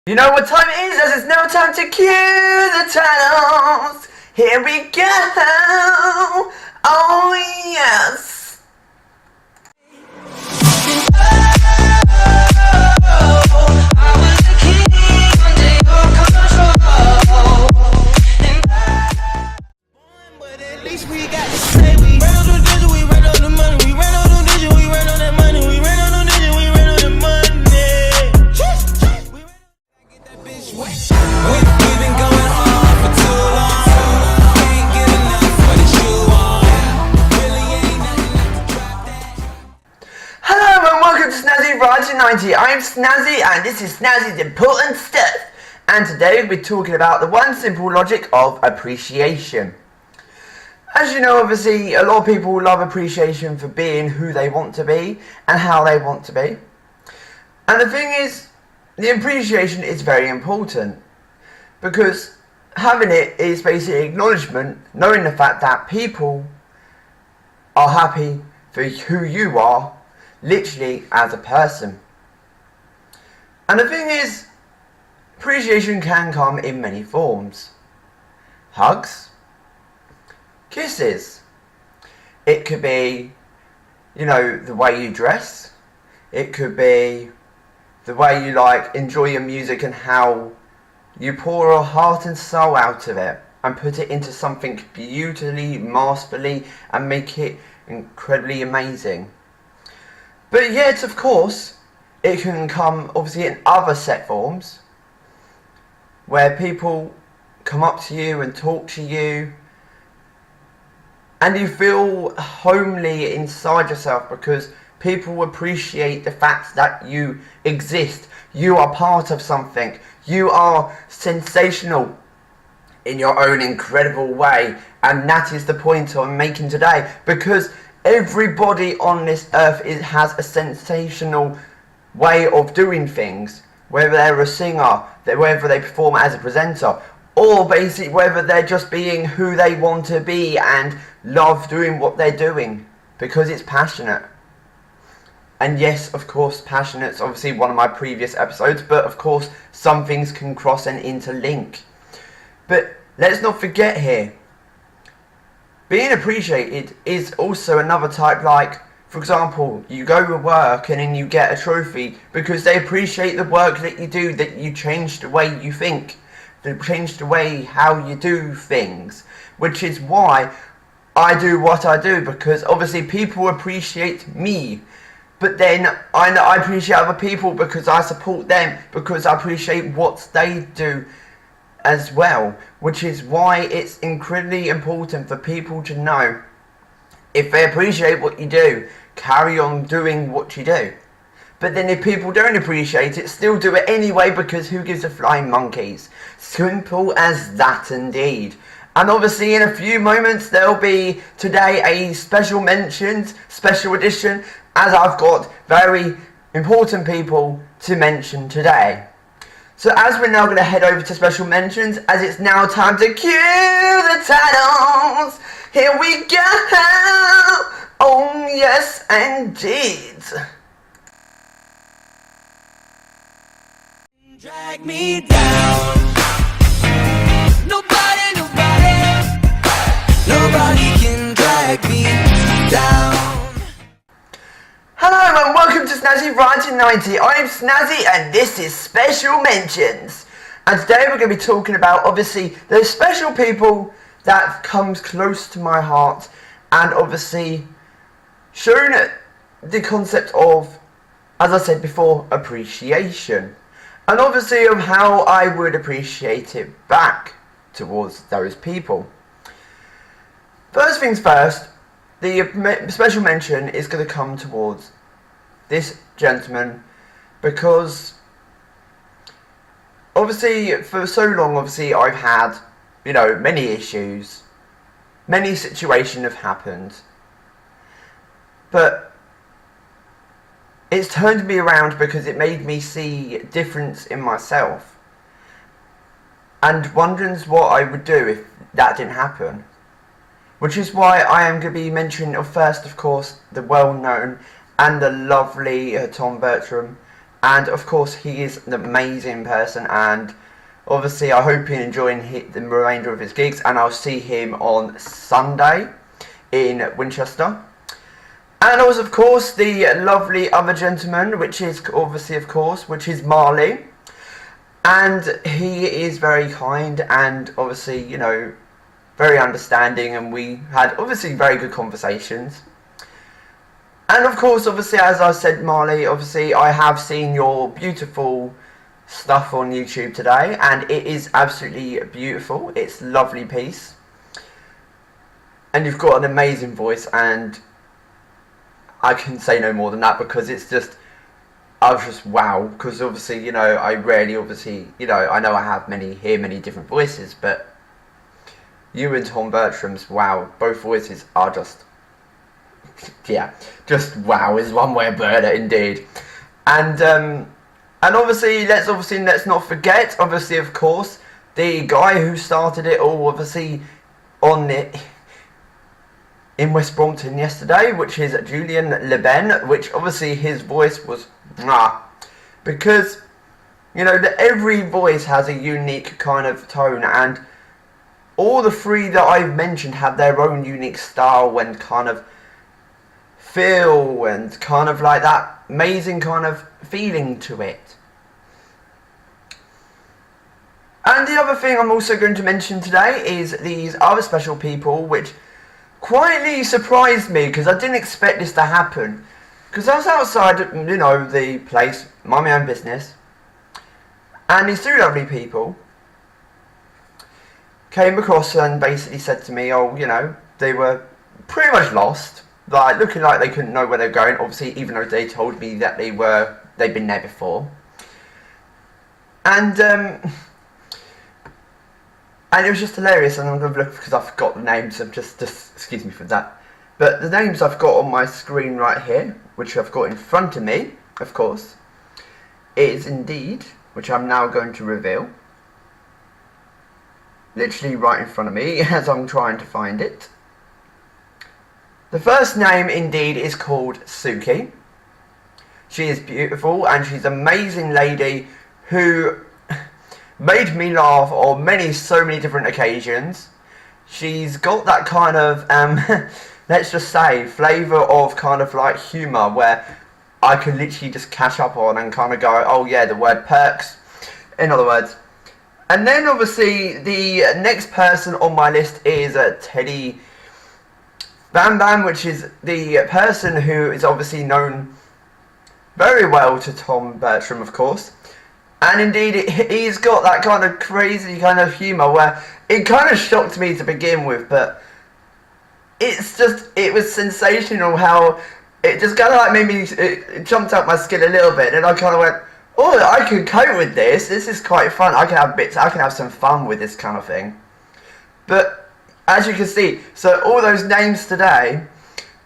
You know what time it is, as it's now time to cue the titles. Here we go. Oh yes. I was a king under your control. But at least we got to say we ran on the digit, we ran on the money, we ran on the digit, we ran on that money, we ran on the digit, we ran on the money. We've been going on for too long. Can't get enough of the shoe on. Really ain't nothing like to drop that. Hello and welcome to Snazzy Rider 90. I'm Snazzy and this is Snazzy's Important Stuff. And today we'll be talking about the one simple logic of appreciation. As you know, obviously, a lot of people love appreciation for being who they want to be and how they want to be. And the thing is, the appreciation is very important because having it is basically acknowledgement, knowing the fact that people are happy for who you are, literally as a person. And the thing is, appreciation can come in many forms. Hugs, kisses. It could be, the way you dress. It could be the way you enjoy your music and how you pour your heart and soul out of it and put it into something beautifully, masterfully and make it incredibly amazing. But yet, of course, it can come obviously in other set forms where people come up to you and talk to you and you feel homely inside yourself because people appreciate the fact that you exist. You are part of something. You are sensational in your own incredible way. And that is the point I'm making today. Because everybody on this earth has a sensational way of doing things. Whether they're a singer, whether they perform as a presenter, or basically whether they're just being who they want to be and love doing what they're doing. Because it's passionate. And yes, of course, passionate's obviously one of my previous episodes, but of course, some things can cross and interlink. But let's not forget here, being appreciated is also another type, for example, you go to work and then you get a trophy because they appreciate the work that you do, that you change the way you think, that change the way how you do things, which is why I do what I do, because obviously people appreciate me. But then I appreciate other people because I support them, because I appreciate what they do as well. Which is why it's incredibly important for people to know, if they appreciate what you do, carry on doing what you do. But then if people don't appreciate it, still do it anyway, because who gives a flying monkeys? Simple as that indeed. And obviously in a few moments there'll be today a special mentions, special edition, as I've got very important people to mention today. So as we're now going to head over to special mentions, as it's now time to cue the titles. Here we go. Oh yes indeed. Drag me down. Nobody can drag me down. Hello and welcome to Snazzy Rider 90. I'm Snazzy and this is Special Mentions. And today we're going to be talking about, obviously, those special people that comes close to my heart, and obviously showing the concept of, as I said before, appreciation. And obviously of how I would appreciate it back towards those people. First things first, the special mention is going to come towards this gentleman because obviously for so long I've had, many issues, many situations have happened, but it's turned me around because it made me see a difference in myself and wondering what I would do if that didn't happen. Which is why I am going to be mentioning first, of course, the well-known and the lovely Tom Bertram, and of course he is an amazing person, and obviously I hope you're enjoying the remainder of his gigs, and I'll see him on Sunday in Winchester. And also, of course, the lovely other gentleman, which is obviously, of course, which is Marley. And he is very kind and obviously, you know, very understanding, and we had obviously very good conversations. And of course, obviously, as I said, Marley, obviously I have seen your beautiful stuff on YouTube today, and it is absolutely beautiful. It's a lovely piece. And you've got an amazing voice, and I can say no more than that, because it's just, I was just wow, because obviously, you know, I rarely obviously, you know I have many different voices, but you and Tom Bertram's, wow, both voices are just, yeah, just wow is one way of putting it indeed. And obviously, let's not forget, obviously, of course, the guy who started it all, obviously, on it in West Brompton yesterday, which is Julian Leben, which obviously his voice was because, you know, every voice has a unique kind of tone, and all the three that I've mentioned have their own unique style and kind of feel and kind of like that amazing kind of feeling to it. And the other thing I'm also going to mention today is these other special people, which quietly surprised me, because I didn't expect this to happen. Because I was outside, you know, the place, mind my own business, and these two lovely people came across and basically said to me, oh, you know, they were pretty much lost, like looking like they couldn't know where they're going, obviously, even though they told me that they'd been there before. And it was just hilarious, and I'm going to look, because I forgot the names, of just excuse me for that. But the names I've got on my screen right here, which I've got in front of me, of course, is indeed, which I'm now going to reveal, literally right in front of me as I'm trying to find it. The first name indeed is called Suki. She is beautiful, and she's an amazing lady who made me laugh on so many different occasions. She's got that kind of, let's just say, flavour of kind of like humour, where I can literally just catch up on and kind of go, oh yeah, the word perks, in other words. And then obviously the next person on my list is Teddy Bam Bam, which is the person who is obviously known very well to Tom Bertram, of course. And indeed, he's got that kind of crazy kind of humour where it kind of shocked me to begin with, but it was sensational how it just kind of like made me, it jumped up my skin a little bit, and I kind of went, oh, I can cope with this. This is quite fun. I can have some fun with this kind of thing. But as you can see, so all those names today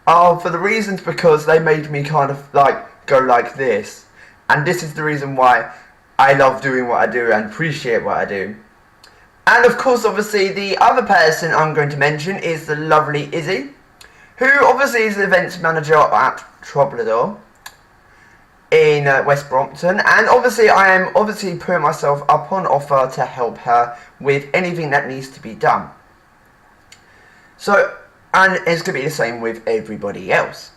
are for the reasons because they made me kind of like go like this, and this is the reason why I love doing what I do and appreciate what I do. And of course, obviously, the other person I'm going to mention is the lovely Izzy, who obviously is the events manager at Troubadour in West Brompton. And obviously, I am obviously putting myself up on offer to help her with anything that needs to be done. So, and it's going to be the same with everybody else.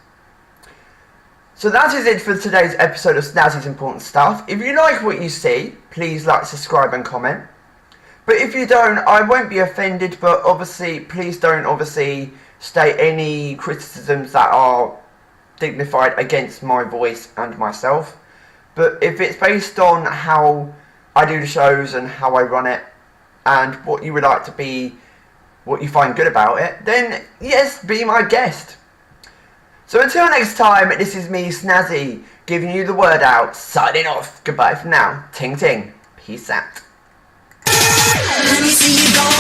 So that is it for today's episode of Snazzy's Important Stuff. If you like what you see, please like, subscribe and comment. But if you don't, I won't be offended, but obviously, please don't obviously state any criticisms that are dignified against my voice and myself. But if it's based on how I do the shows and how I run it, and what you would like to be, what you find good about it, then yes, be my guest. So until next time, this is me, Snazzy, giving you the word out, signing off. Goodbye for now. Ting ting. Peace out. Let me see you go.